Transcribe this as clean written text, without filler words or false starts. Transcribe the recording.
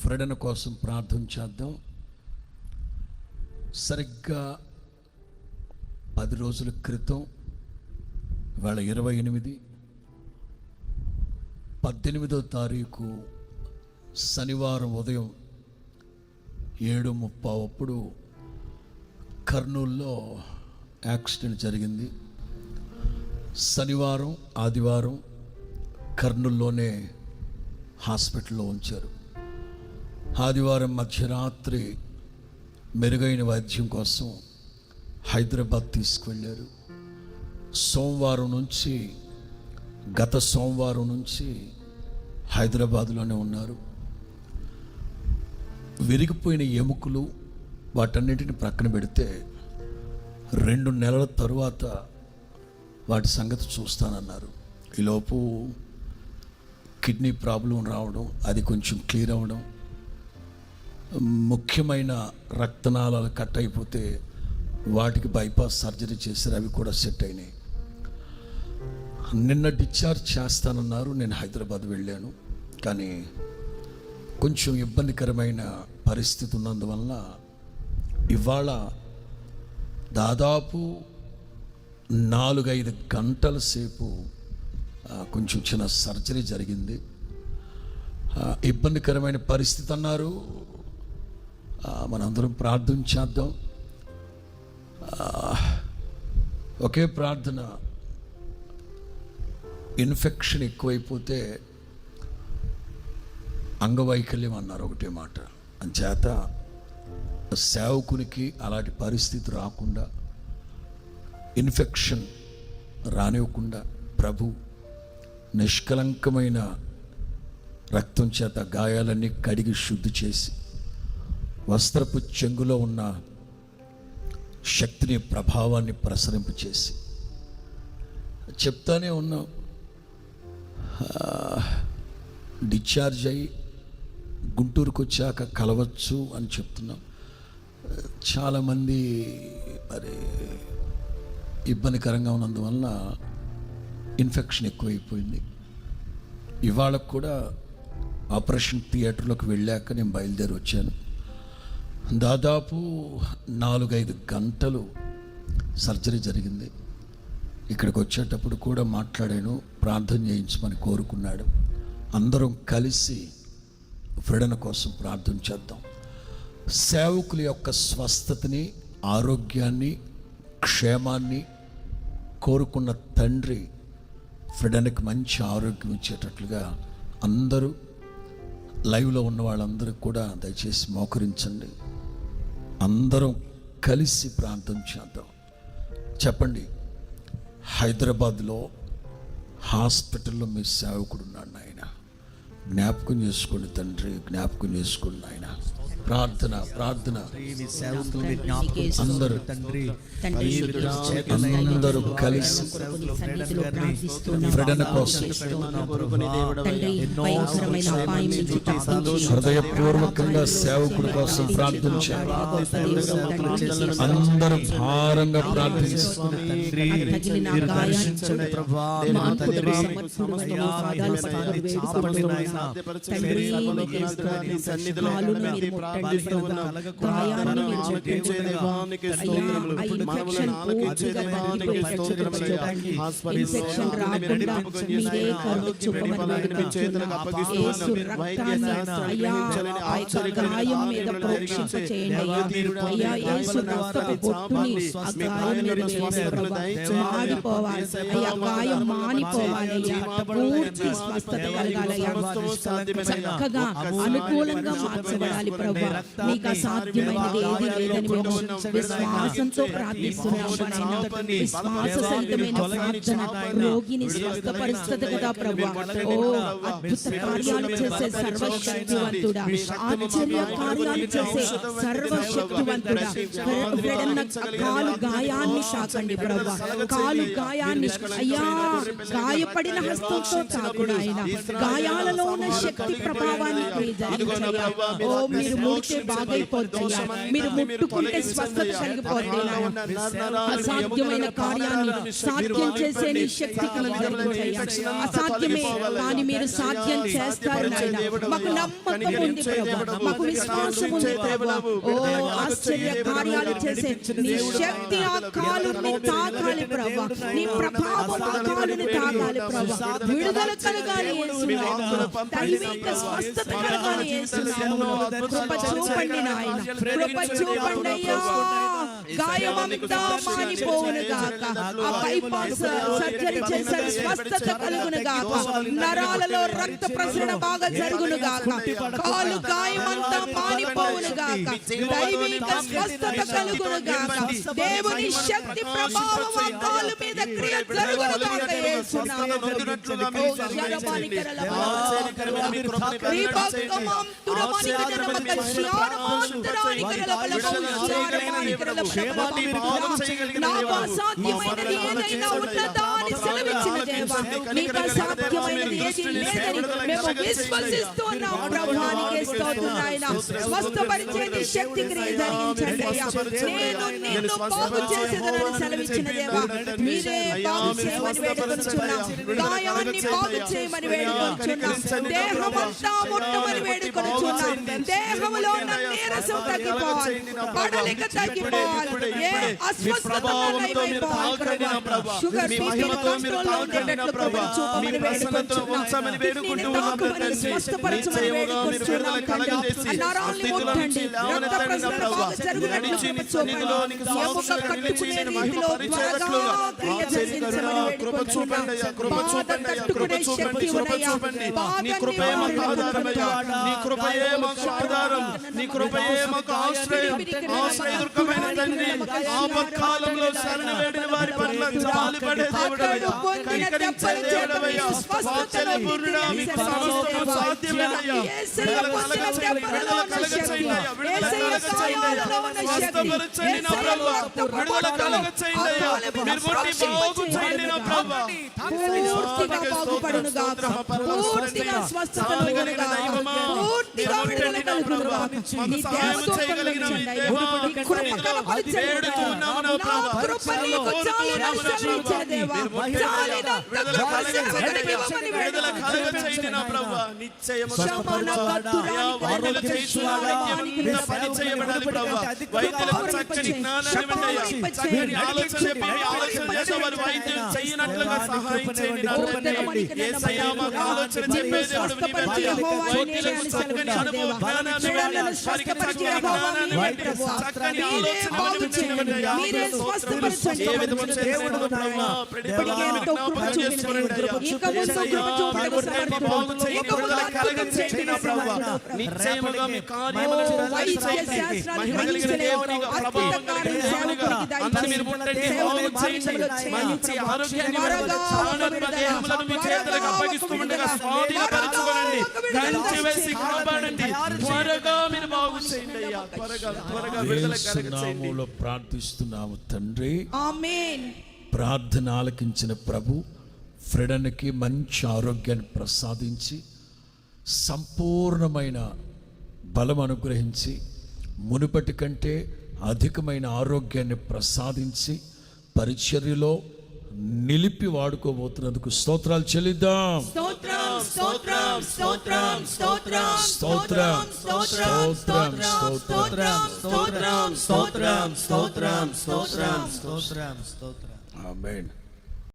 ఫ్రెడన్ కోసం ప్రార్థన చేద్దాం. సరిగ్గా 10 రోజుల క్రితం, ఇవాళ 28, 18వ తారీఖు శనివారం ఉదయం 7:30 అప్పుడు కర్నూలులో యాక్సిడెంట్ జరిగింది. శనివారం, ఆదివారం కర్నూలులోనే హాస్పిటల్లో ఉంచారు. ఆదివారం మధ్యరాత్రి మెరుగైన వైద్యం కోసం హైదరాబాద్ తీసుకువెళ్ళారు. గత సోమవారం నుంచి హైదరాబాద్లోనే ఉన్నారు. విరిగిపోయిన ఎముకలు వాటన్నిటిని ప్రక్కన పెడితే 2 నెలల తరువాత వాటి సంగతి చూస్తానన్నారు. ఈలోపు కిడ్నీ ప్రాబ్లం రావడం, అది కొంచెం క్లియర్ అవ్వడం, ముఖ్యమైన రక్తనాళాలు కట్ అయిపోతే వాటికి బైపాస్ సర్జరీ చేశారు. అవి కూడా సెట్ అయినాయి. నిన్న డిశ్చార్జ్ చేస్తానన్నారు. నేను హైదరాబాద్ వెళ్ళాను. కానీ కొంచెం ఇబ్బందికరమైన పరిస్థితి ఉన్నందువల్ల ఇవాళ దాదాపు 4-5 గంటల సేపు కొంచెం చిన్న సర్జరీ జరిగింది. ఇబ్బందికరమైన పరిస్థితి అన్నారు. మనందరం ప్రార్థన చేద్దాం. ఒకే ప్రార్థన, ఇన్ఫెక్షన్ ఎక్కువైపోతే అంగవైకల్యం అన్నారు, ఒకటే మాట. అంచేత సేవకునికి అలాంటి పరిస్థితి రాకుండా, ఇన్ఫెక్షన్ రానివ్వకుండా ప్రభు నిష్కలంకమైన రక్తం చేత గాయాలన్నీ కడిగి శుద్ధి చేసి వస్త్రపు చెంగులో ఉన్న శక్తిని, ప్రభావాన్ని ప్రసరింపచేసి చెప్తానే ఉన్నాం. డిశ్చార్జ్ అయ్యి గుంటూరుకు వచ్చాక కలవచ్చు అని చెప్తున్నాం. చాలామంది మరి ఇబ్బందికరంగా ఉన్నందువల్ల ఇన్ఫెక్షన్ ఎక్కువైపోయింది. ఇవాళ కూడా ఆపరేషన్ థియేటర్లోకి వెళ్ళాక నేను బయలుదేరి వచ్చాను. దాదాపు 4-5 గంటలు సర్జరీ జరిగింది. ఇక్కడికి వచ్చేటప్పుడు కూడా మాట్లాడాను, ప్రార్థన చేయించమని కోరుకున్నాడు. అందరం కలిసి ఫ్రెడన్ కోసం ప్రార్థన చేద్దాం. సేవకుల యొక్క స్వస్థతని, ఆరోగ్యాన్ని, క్షేమాన్ని కోరుకున్న తండ్రి ఫ్రెడన్కి మంచి ఆరోగ్యం ఇచ్చేటట్లుగా అందరూ లైవ్లో ఉన్న వాళ్ళందరూ కూడా దయచేసి మోకరించండి. అందరం కలిసి ప్రార్థన చేద్దాం. చెప్పండి, హైదరాబాద్లో హాస్పిటల్లో మీ సేవకుడు ఉన్నాడు నాయన, జ్ఞాపకం చేసుకోండి తండ్రి, జ్ఞాపకం చేసుకోండి నాయన. ప్రార్థన అందరూ కలిసి ఫ్రెడన్ కోసం హృదయపూర్వకంగా సేవకుడి కోసం ప్రార్థించారు. అందరూ భారంగా ప్రార్థించారు. చక్కగా అనుకూలంగా మార్చబడాలి ప్రభు. నీకు అసాధ్యమైనది ఏది లేదని మేము విశ్వాసంతో ప్రార్థిస్తున్నాము. విశ్వాస సహితమైన ప్రార్థన రోగిని స్వస్థపరుస్తుంది కదా ప్రభు. ఓ అద్భుత కార్యాలు చేసే సర్వశక్తివంతుడా, ఆశ్చర్య కార్యాలు చేసే సర్వశక్తివంతుడా, ఫ్రెడన్ కాలు గాయాన్ని తాకండి ప్రభు. కాలు గాయాన్ని అయ్యా గాయపడిన హస్తంతో తాకుడు ఆయన. గాయాలలో ఉన్న శక్తి ప్రభావాన్ని ఓ మీరు ముడితే బాగైపోతాయా, మీరు ముట్టుకుంటే స్వస్థత కలిగిపోతాయా, అసాధ్యమైన కార్యాన్ని సాధ్యం చేసే నీ శక్తి కలిగించయ్యా. అసాధ్యమే కానీ మీరు సాధ్యం చేస్తారు నాయన. మాకు నమ్మకం ఉంది ప్రభు, మాకు విశ్వాసం ఉంది ప్రభు. ఓ ఆశ్చర్య కార్యాలు చేసే నీ శక్తి ఆ కాలుని తాకాలి ప్రభు, నీ ప్రభావం ఆ కాలుని తాకాలి ప్రభు. విడుదల కలగాలి యేసునామములో, దైవిక స్వస్థత కలగాలి యేసునామములో. కృప చూపండి నాయన, కృప చూపండి అయ్యా. గాయమంతా మానిపోవును గాక, ఆ బైపాస్ సర్జరీ చేశారు, స్వస్థత కలుగును గాక, నరాలలో రక్త ప్రసరణ బాగా జరుగును గాక, కాలు గాయమంతా మానిపోవును గాక, దైవిక స్వస్థత కలుగును గాక, దేవుని శక్తి ప్రభావం ఆ కాలు మీద క్రియ జరుగును గాక యేసునామములో. ఓ యరబానికరల రీబాకమం తురమానికరల శ్యానమాంతరానికరల బలబౌ శ్యానమానికరల నాకు అసాధ్యమైనది ఏదైనా ఉన్నదా అని సెలవిచ్చిన దేవా, నీకు అసాధ్యమైనది ఏది లేదని మేము విశ్వసిస్తున్నాం ప్రభానికి స్తోత్రం నాయన. స్వస్థపరిచేది శక్తి క్రియ జరిగించండి అయ్యా. నేను నిన్ను బాగు చేసేదనని సెలవిచ్చిన దేవా, మీరే బాగు చేయమని వేడుకొనుచున్నాం, గాయాన్ని బాగు చేయమని వేడుకొనుచున్నాం, దేహమంతా ముట్టమని వేడుకొనుచున్నాం, దేహంలో ఉన్న నీరసం తగ్గిపోవాలి, పడలిక తగ్గిపోవాలి, ఏ అస్వస్థత నయమైపోవాలి ప్రభు. షుగర్ బీపీ కంట్రోల్లో ఉండేటట్లు ప్రభు చూపమని వేడుకొనుచున్నాం, కిడ్నీని తాకమని స్వస్థపరచమని వేడుకొనుచున్నాం తండ్రి. నరాల్ని ముట్టండి, రక్త ప్రసరణ బాగా జరుగునట్లు ప్రభు చూపండి, ఎముక కట్టుకునే రీతిలో త్వరగా క్రియ జరిగించమని వేడుకొనుచున్నాం. బాధ తట్టుకునే శక్తి ఉన్నయ్యా, బాధ నీ కృపయే మాకు ఆధారం, నీ కృపయే మాకు ఆశ్రయం, ఆశ్రయదుర్గమైన తండ్రి. ఆపత్కాలంలో శరణ వేడిన వారి పట్ల జాలిపడే దేవుడవయ్యా, కనికరించే దేవుడవయ్యా, వాత్సల్య పూర్ణుడా, మీకు సమస్తం సాధ్యమేనయ్యా. విడుదల కలగచేయండి అయ్యా, విడుదల కలగచేయండి, స్వస్థపరచండి నా ప్రభువా, విడుదల కలగచేయండి అయ్యా, మీరు ముట్టి బాగు చేయండి నా ప్రభువా. పూర్తిగా బాగుపడును గాక, పూర్తిగా స్వస్థత కలుగును గాక, పూర్తిగా విడుదల కలుగును గాక. నీ దేవత్వం కలుగించండి అయ్యా, నీ కృప కనపరచండి అయ్యా. నా కృప నీకు చాలునని సెలవిచ్చిన దేవా, చాలినంత కృప ఇవ్వమని కలగచేయండి నా ప్రభువా. నిశ్చయము స్వస్థపరచండి. వైద్యుల చేతుల ఆరోగ్యం కింద పని చేయబడాలి ప్రభువా. వైద్యులకు చక్కని జ్ఞానాన్ని ఇవ్వండి అయ్యా, చక్కని ఆలోచన చెప్పి ఆలోచన చేసే వారు వైద్యం చేయనట్లుగా సహాయం చేయండి నా తండ్రి. యేసయ్యా మాకు ఆలోచన చెప్పే దేవుడు నీవే. వైద్యులకు చక్కని అనుభవ జ్ఞానాన్ని ఇవ్వండి, వారికి చక్కని జ్ఞానాన్ని ఇవ్వండి, చక్కని ఆలోచనను ఇవ్వండి అయ్యా. ఏ విధమైన దేవుడు ప్రభువా, ఇప్పటికే ఎంతో కృప చూపినందుకు ఇక ముందు కృప చూపడానికి సమర్థుడు. ఇక ముందు కలగచేయండి నా ప్రభువా. నిశ్చయముగా మీ కార్యములను జరిగించండి. మహిమ కలిగిన దేవునిగా, ప్రభావకారి దేవునిగా అందరూ మీరు ఉండండి, బాగు చేయండి. మంచి ఆరోగ్యాన్ని ప్రాణాత్మ దేహములను మీ చేతులకు అప్పగిస్తూ ఉండగా స్వాధీనపరచుకోనండి, కంచి వేసి కాపాడండి. త్వరగా మీరు బాగు చేయండి అయ్యా, త్వరగా త్వరగా విడుదల కలగచేయండి. నామములో ప్రార్థిస్తున్నాము తండ్రి. ఆమేన్. ప్రార్థన ఆలకించిన ప్రభు ఫ్రెడన్కి మంచి ఆరోగ్యాన్ని ప్రసాదించి సంపూర్ణమైన బలం అనుగ్రహించి మునుపటి కంటే అధికమైన ఆరోగ్యాన్ని ప్రసాదించి పరిచర్యలో నిలిపి వాడుకోబోతున్నందుకు స్తోత్రాలు చెల్లిద్దాం. స్తోత్రం స్తోత్రం స్తోత్రం స్తోత్రం స్తోత్రం స్తోత్రం స్తోత్రం స్తోత్రం స్తోత్రం స్తోత్రం స్తోత్రం స్తోత్రం స్తోత్రం. ఆమేన్.